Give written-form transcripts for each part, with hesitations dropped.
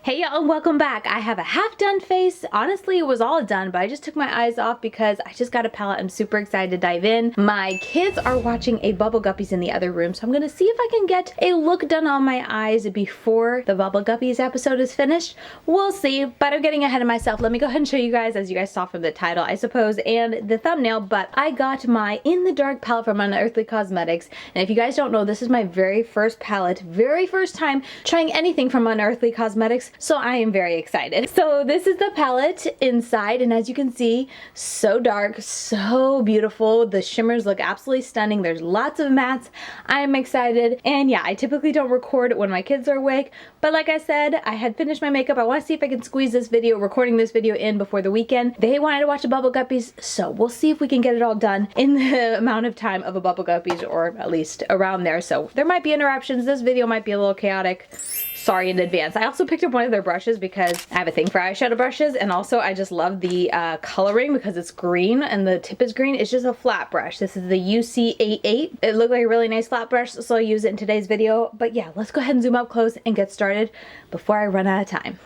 Hey y'all, and welcome back. I have a half done face. Honestly, it was all done, but I just took my eyes off because I just got a palette. I'm super excited to dive in. My kids are watching a Bubble Guppies in the other room, so I'm gonna see if I can get a look done on my eyes before the Bubble Guppies episode is finished. We'll see, but I'm getting ahead of myself. Let me go ahead and show you guys, as you guys saw from the title, I suppose, and the thumbnail, but I got my In the Dark palette from Unearthly Cosmetics, and if you guys don't know, this is my very first palette, very first time trying anything from Unearthly Cosmetics. So I am very excited. So this is the palette inside, and as you can see, so dark, so beautiful. The shimmers look absolutely stunning. There's lots of mattes. I am excited, and yeah, I typically don't record when my kids are awake, but like I said, I had finished my makeup. I want to see if I can squeeze this video, recording this video in before the weekend. They wanted to watch the Bubble Guppies, so we'll see if we can get it all done in the amount of time of a Bubble Guppies, or at least around there. So there might be interruptions. This video might be a little chaotic. Sorry in advance. I also picked up one of their brushes because I have a thing for eyeshadow brushes, and also I just love the coloring because it's green and the tip is green. It's just a flat brush. This is the UC88. It looked like a really nice flat brush, so I'll use it in today's video. But yeah, let's go ahead and zoom up close and get started before I run out of time.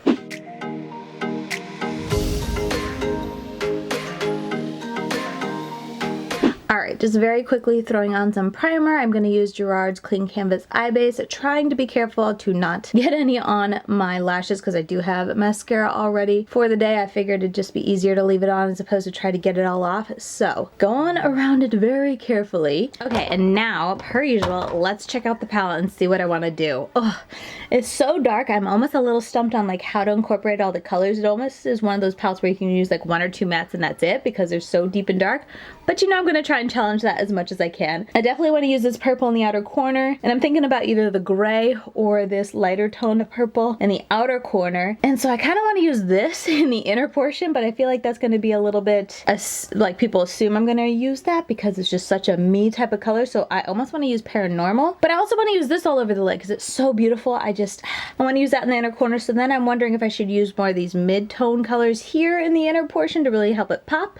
Alright, just very quickly throwing on some primer. I'm going to use Gerard's Clean Canvas Eye Base, trying to be careful to not get any on my lashes because I do have mascara already for the day. I figured it'd just be easier to leave it on as opposed to try to get it all off. So, going around it very carefully. Okay, and now, per usual, let's check out the palette and see what I want to do. Oh, it's so dark. I'm almost a little stumped on like how to incorporate all the colors. It almost is one of those palettes where you can use like one or two mattes and that's it because they're so deep and dark. But you know, I'm going to try and challenge that as much as I can. I definitely want to use this purple in the outer corner, and I'm thinking about either the gray or this lighter tone of purple in the outer corner. And so I kind of want to use this in the inner portion, but I feel like that's going to be a little bit like people assume I'm going to use that because it's just such a me type of color. So I almost want to use Paranormal, but I also want to use this all over the lid because it's so beautiful. I want to use that in the inner corner. So then I'm wondering if I should use more of these mid-tone colors here in the inner portion to really help it pop.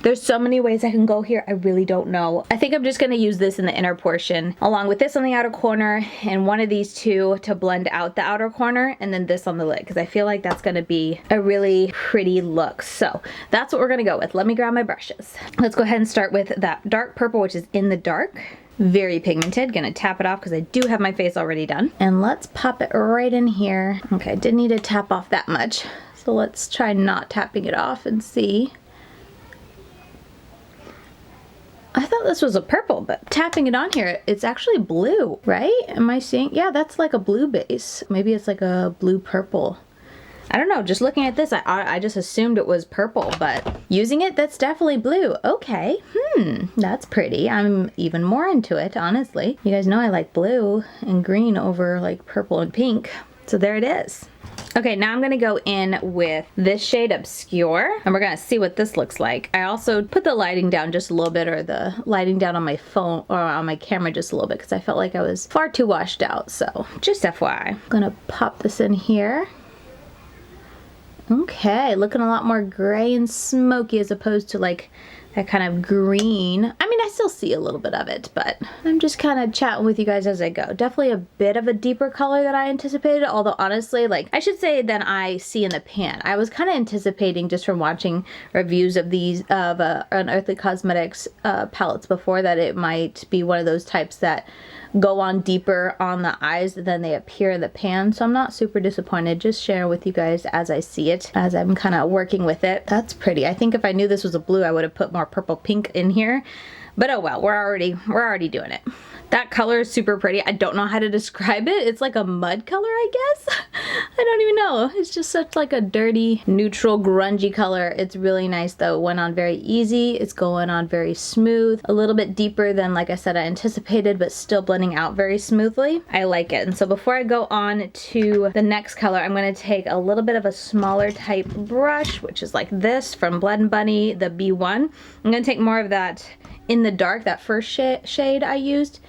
There's so many ways I can go here, I really don't know. I think I'm just gonna use this in the inner portion, along with this on the outer corner, and one of these two to blend out the outer corner, and then this on the lid, because I feel like that's gonna be a really pretty look. So that's what we're gonna go with. Let me grab my brushes. Let's go ahead and start with that dark purple, which is in the dark. Very pigmented. Gonna tap it off because I do have my face already done. And let's pop it right in here. Okay, I didn't need to tap off that much, so let's try not tapping it off and see. I thought this was a purple, but tapping it on here, it's actually blue, right? Am I seeing? Yeah, that's like a blue base. Maybe it's like a blue purple. I don't know, just looking at this, I just assumed it was purple, but using it, that's definitely blue. Okay, that's pretty. I'm even more into it, honestly. You guys know I like blue and green over like purple and pink, so there it is. Okay, now I'm gonna go in with this shade Obscure, and we're gonna see what this looks like. I also put the lighting down just a little bit, or the lighting down on my phone, or on my camera just a little bit, because I felt like I was far too washed out, so just FYI. I'm gonna pop this in here. Okay, looking a lot more gray and smoky as opposed to like that kind of green. I mean, I still see a little bit of it, but I'm just kind of chatting with you guys as I go. Definitely a bit of a deeper color than I anticipated, although honestly, like, I should say than I see in the pan. I was kind of anticipating, just from watching reviews of these, of Unearthly Cosmetics palettes before, that it might be one of those types that go on deeper on the eyes than they appear in the pan. So I'm not super disappointed, just sharing with you guys as I see it, as I'm kind of working with it. That's pretty. I think if I knew this was a blue, I would have put more purple pink in here, but oh well, we're already doing it. That color is super pretty. I don't know how to describe it. It's like a mud color, I guess. I don't even know. It's just such like a dirty, neutral, grungy color. It's really nice though. It went on very easy. It's going on very smooth. A little bit deeper than, like I said, I anticipated, but still blending out very smoothly. I like it. And so before I go on to the next color, I'm going to take a little bit of a smaller type brush, which is like this from Blend Bunny, the B1. I'm going to take more of that in the dark, that first shade I used,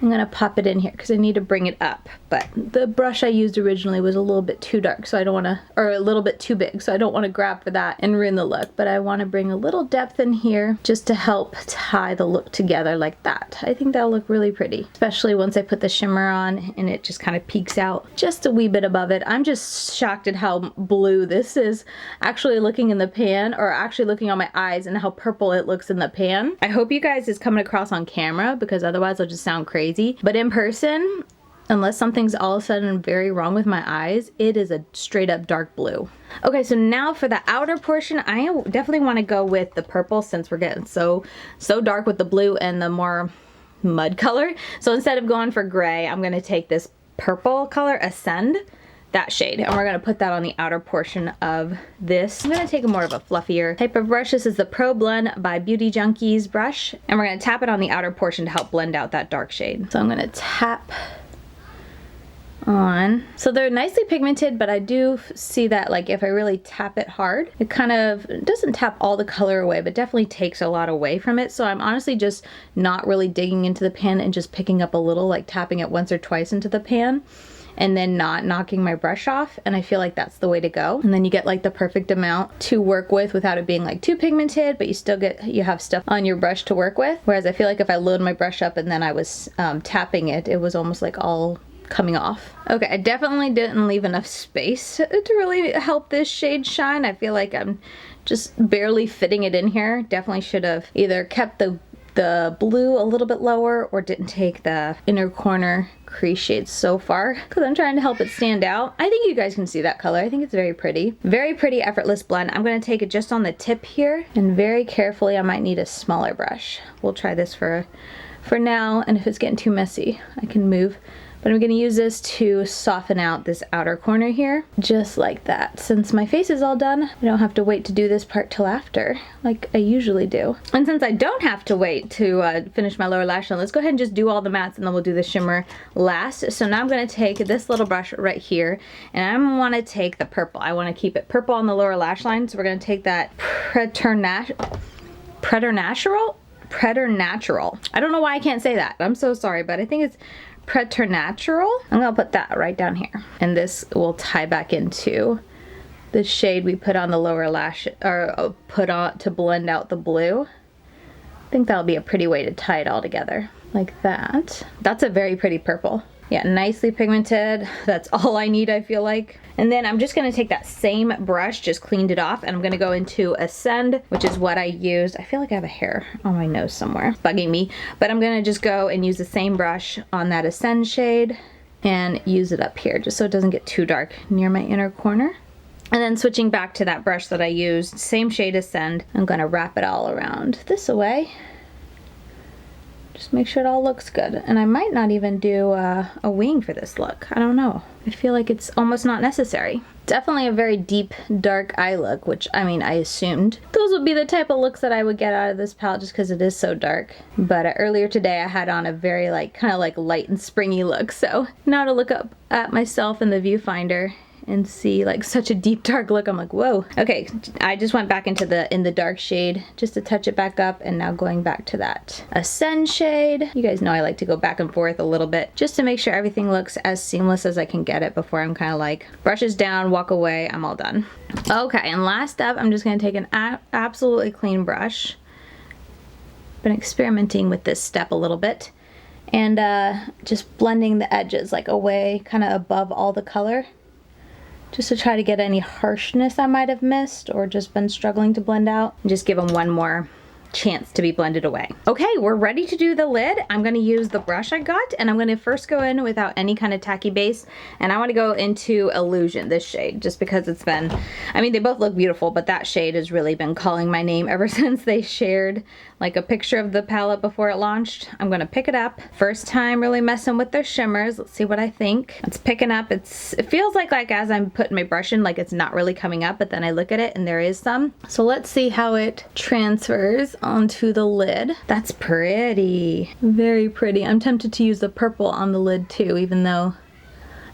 I'm gonna pop it in here because I need to bring it up. But the brush I used originally was a little bit too dark, so I don't wanna, or a little bit too big, so I don't wanna grab for that and ruin the look. But I wanna bring a little depth in here just to help tie the look together like that. I think that'll look really pretty, especially once I put the shimmer on and it just kind of peeks out just a wee bit above it. I'm just shocked at how blue this is actually looking in the pan, or actually looking on my eyes, and how purple it looks in the pan. I hope you guys is coming across on camera, because otherwise I'll just sound crazy. But in person, unless something's all of a sudden very wrong with my eyes, it is a straight up dark blue. Okay, so now for the outer portion, I definitely want to go with the purple, since we're getting so dark with the blue and the more mud color. So instead of going for gray, I'm going to take this purple color, Ascend, that shade, and we're going to put that on the outer portion of this. I'm going to take a more of a fluffier type of brush. This is the Pro Blend by Beauty Junkies brush, and we're going to tap it on the outer portion to help blend out that dark shade. So I'm going to tap on. So they're nicely pigmented, but I do see that, like, if I really tap it hard, it kind of doesn't tap all the color away, but definitely takes a lot away from it. So I'm honestly just not really digging into the pan and just picking up a little, like tapping it once or twice into the pan, and then not knocking my brush off. And I feel like that's the way to go. And then you get like the perfect amount to work with without it being like too pigmented, but you have stuff on your brush to work with. Whereas I feel like if I load my brush up and then I was tapping it, it was almost like all coming off. Okay, I definitely didn't leave enough space to really help this shade shine. I feel like I'm just barely fitting it in here. Definitely should have either kept the blue a little bit lower, or didn't take the inner corner crease shade so far, because I'm trying to help it stand out. I think you guys can see that color. I think it's very pretty. Very pretty, effortless blend. I'm going to take it just on the tip here, and very carefully, I might need a smaller brush. We'll try this for now, and if it's getting too messy, I can move. But I'm going to use this to soften out this outer corner here, just like that. Since my face is all done, I don't have to wait to do this part till after, like I usually do. And since I don't have to wait to finish my lower lash line, let's go ahead and just do all the mattes, and then we'll do the shimmer last. So now I'm going to take this little brush right here, and I want to take the purple. I want to keep it purple on the lower lash line, so we're going to take that Preternatural. I don't know why I can't say that. I'm so sorry, but I think it's Preternatural. I'm gonna put that right down here, and this will tie back into the shade we put on the lower lash, or put on to blend out the blue. I think that'll be a pretty way to tie it all together, like that. That's a very pretty purple. Yeah, nicely pigmented. That's all I need, I feel like. And then I'm just gonna take that same brush, just cleaned it off, and I'm gonna go into Ascend, which is what I used. I feel like I have a hair on my nose somewhere. It's bugging me. But I'm gonna just go and use the same brush on that Ascend shade and use it up here, just so it doesn't get too dark near my inner corner. And then switching back to that brush that I used, same shade Ascend, I'm gonna wrap it all around this way. Just make sure it all looks good. And I might not even do a wing for this look. I don't know. I feel like it's almost not necessary. Definitely a very deep, dark eye look, which, I mean, I assumed those would be the type of looks that I would get out of this palette just because it is so dark. But earlier today I had on a very kind of light and springy look. So now to look up at myself in the viewfinder and see like such a deep dark look, I'm like, whoa. Okay, I just went back into the dark shade just to touch it back up, and now going back to that Ascend shade. You guys know I like to go back and forth a little bit just to make sure everything looks as seamless as I can get it before I'm kind of like brushes down, walk away, I'm all done. Okay, and last up, I'm just gonna take an absolutely clean brush. Been experimenting with this step a little bit, and just blending the edges like away, kind of above all the color, just to try to get any harshness I might have missed or just been struggling to blend out, and just give them one more chance to be blended away. Okay, we're ready to do the lid. I'm going to use the brush I got, and I'm going to first go in without any kind of tacky base, and I want to go into Illusion, this shade, just because it's been, I mean, they both look beautiful, but that shade has really been calling my name ever since they shared like a picture of the palette before it launched. I'm going to pick it up. First time really messing with their shimmers. Let's see what I think. It's picking up. It feels like as I'm putting my brush in, like it's not really coming up, but then I look at it and there is some. So let's see how it transfers onto the lid. That's pretty. Very pretty. I'm tempted to use the purple on the lid too, even though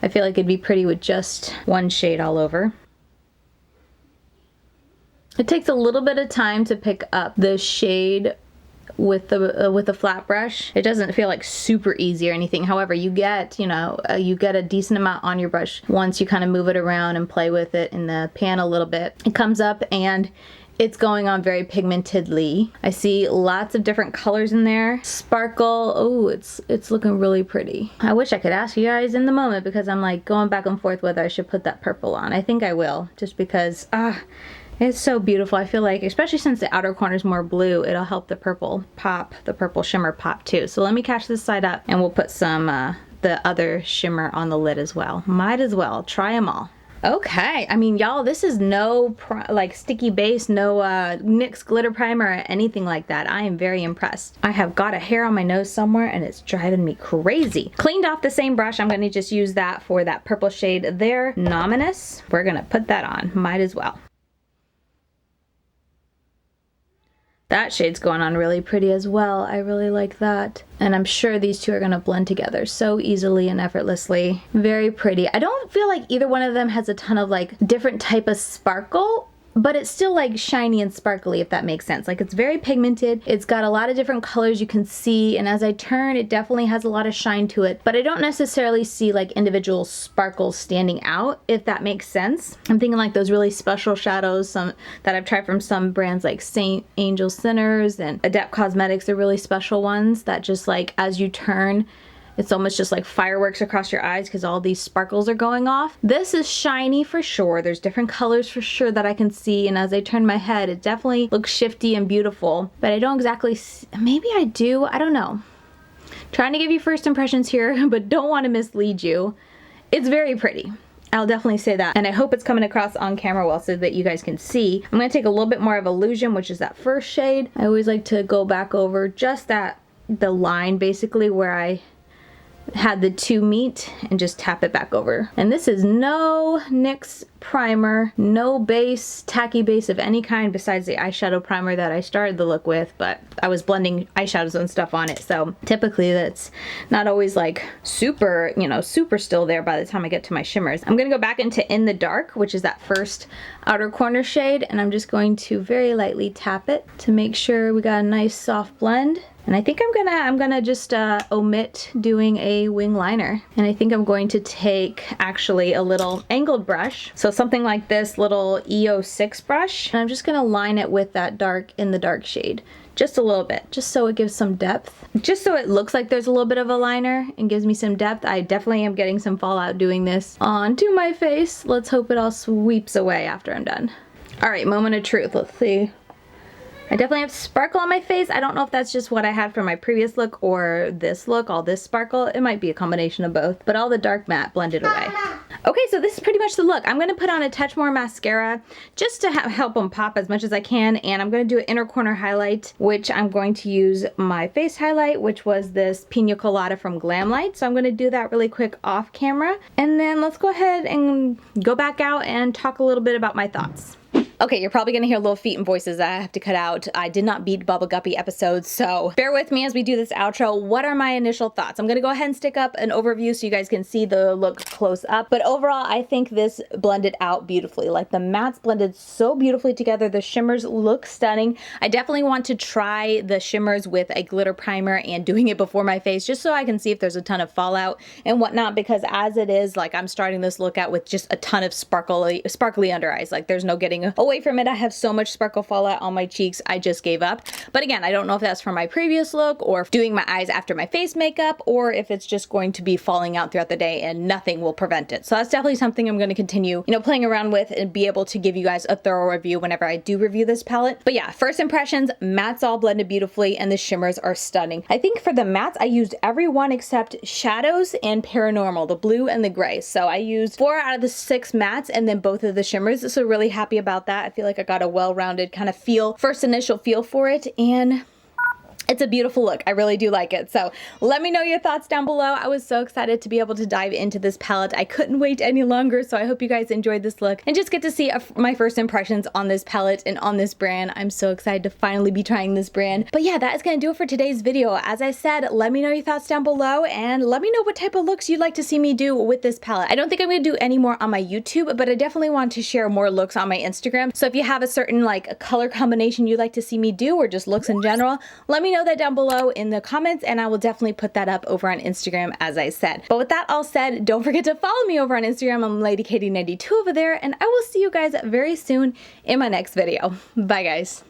I feel like it'd be pretty with just one shade all over. It takes a little bit of time to pick up the shade with the flat brush. It doesn't feel like super easy or anything. However, you get, you know, you get a decent amount on your brush once you kind of move it around and play with it in the pan a little bit. It comes up and it's going on very pigmentedly. I see lots of different colors in there. Sparkle, oh, it's looking really pretty. I wish I could ask you guys in the moment because I'm like going back and forth whether I should put that purple on. I think I will, just because, it's so beautiful. I feel like, especially since the outer corner is more blue, it'll help the purple pop, the purple shimmer pop too. So let me catch this side up and we'll put some, the other shimmer on the lid as well. Might as well, try them all. Okay, I mean, y'all, this is no like sticky base, no NYX glitter primer or anything like that. I am very impressed. I have got a hair on my nose somewhere and it's driving me crazy. Cleaned off the same brush. I'm gonna just use that for that purple shade there, Nominous. We're gonna put that on, might as well. That shade's going on really pretty as well. I really like that. And I'm sure these two are gonna blend together so easily and effortlessly. Very pretty. I don't feel like either one of them has a ton of like different type of sparkle, but it's still like shiny and sparkly, if that makes sense. Like it's very pigmented. It's got a lot of different colors you can see, and as I turn, it definitely has a lot of shine to it, but I don't necessarily see like individual sparkles standing out, if that makes sense. I'm thinking like those really special shadows, some that I've tried from some brands like Saint Angel Sinners and Adept Cosmetics. They're really special ones that just like as you turn, it's almost just like fireworks across your eyes because all these sparkles are going off. This is shiny for sure. There's different colors for sure that I can see, and as I turn my head, it definitely looks shifty and beautiful, but I don't exactly see, maybe I do, I don't know. Trying to give you first impressions here, but don't want to mislead you. It's very pretty. I'll definitely say that, and I hope it's coming across on camera well so that you guys can see. I'm going to take a little bit more of Illusion, which is that first shade. I always like to go back over just the line basically where I had the two meet and just tap it back over. And this is no NYX primer, no base, tacky base of any kind besides the eyeshadow primer that I started the look with, but I was blending eyeshadows and stuff on it, so typically that's not always like super, you know, super still there by the time I get to my shimmers. I'm gonna go back into In the Dark, which is that first outer corner shade, and I'm just going to very lightly tap it to make sure we got a nice soft blend. And I think I'm gonna just omit doing a wing liner. And I think I'm going to take actually a little angled brush. So something like this little EO6 brush. And I'm just gonna line it with that In the Dark shade. Just a little bit, just so it gives some depth. Just so it looks like there's a little bit of a liner and gives me some depth. I definitely am getting some fallout doing this onto my face. Let's hope it all sweeps away after I'm done. All right, moment of truth, let's see. I definitely have sparkle on my face. I don't know if that's just what I had from my previous look or this look, all this sparkle. It might be a combination of both, but all the dark matte blended away. Okay, so this is pretty much the look. I'm gonna put on a touch more mascara just to help them pop as much as I can, and I'm gonna do an inner corner highlight, which I'm going to use my face highlight, which was this Pina Colada from Glamlight. So I'm gonna do that really quick off camera, and then let's go ahead and go back out and talk a little bit about my thoughts. Okay, you're probably gonna hear little feet and voices that I have to cut out. I did not beat Bubble Guppy episodes, so bear with me as we do this outro. What are my initial thoughts? I'm gonna go ahead and stick up an overview so you guys can see the look close up. But overall, I think this blended out beautifully. Like the mattes blended so beautifully together. The shimmers look stunning. I definitely want to try the shimmers with a glitter primer and doing it before my face just so I can see if there's a ton of fallout and whatnot, because as it is, like I'm starting this look out with just a ton of sparkly under eyes. Like there's no getting away from it. I have so much sparkle fallout on my cheeks, I just gave up. But again, I don't know if that's from my previous look or doing my eyes after my face makeup, or if it's just going to be falling out throughout the day and nothing will prevent it. So that's definitely something I'm going to continue, you know, playing around with and be able to give you guys a thorough review whenever I do review this palette. But yeah, first impressions, mattes all blended beautifully and the shimmers are stunning. I think for the mattes, I used every one except Shadows and Paranormal, the blue and the gray. So I used 4 out of the 6 mattes and then both of the shimmers. So really happy about that. I feel like I got a well-rounded kind of feel, first initial feel for it, and it's a beautiful look. I really do like it. So let me know your thoughts down below. I was so excited to be able to dive into this palette. I couldn't wait any longer, so I hope you guys enjoyed this look and just get to see my first impressions on this palette and on this brand. I'm so excited to finally be trying this brand. But yeah, that is gonna do it for today's video. As I said, let me know your thoughts down below and let me know what type of looks you'd like to see me do with this palette. I don't think I'm gonna do any more on my YouTube, but I definitely want to share more looks on my Instagram. So if you have a certain like a color combination you'd like to see me do, or just looks in general, let me know know that down below in the comments, and I will definitely put that up over on Instagram as I said. But with that all said, don't forget to follow me over on Instagram. I'm LadyKatie92 over there, and I will see you guys very soon in my next video. Bye guys.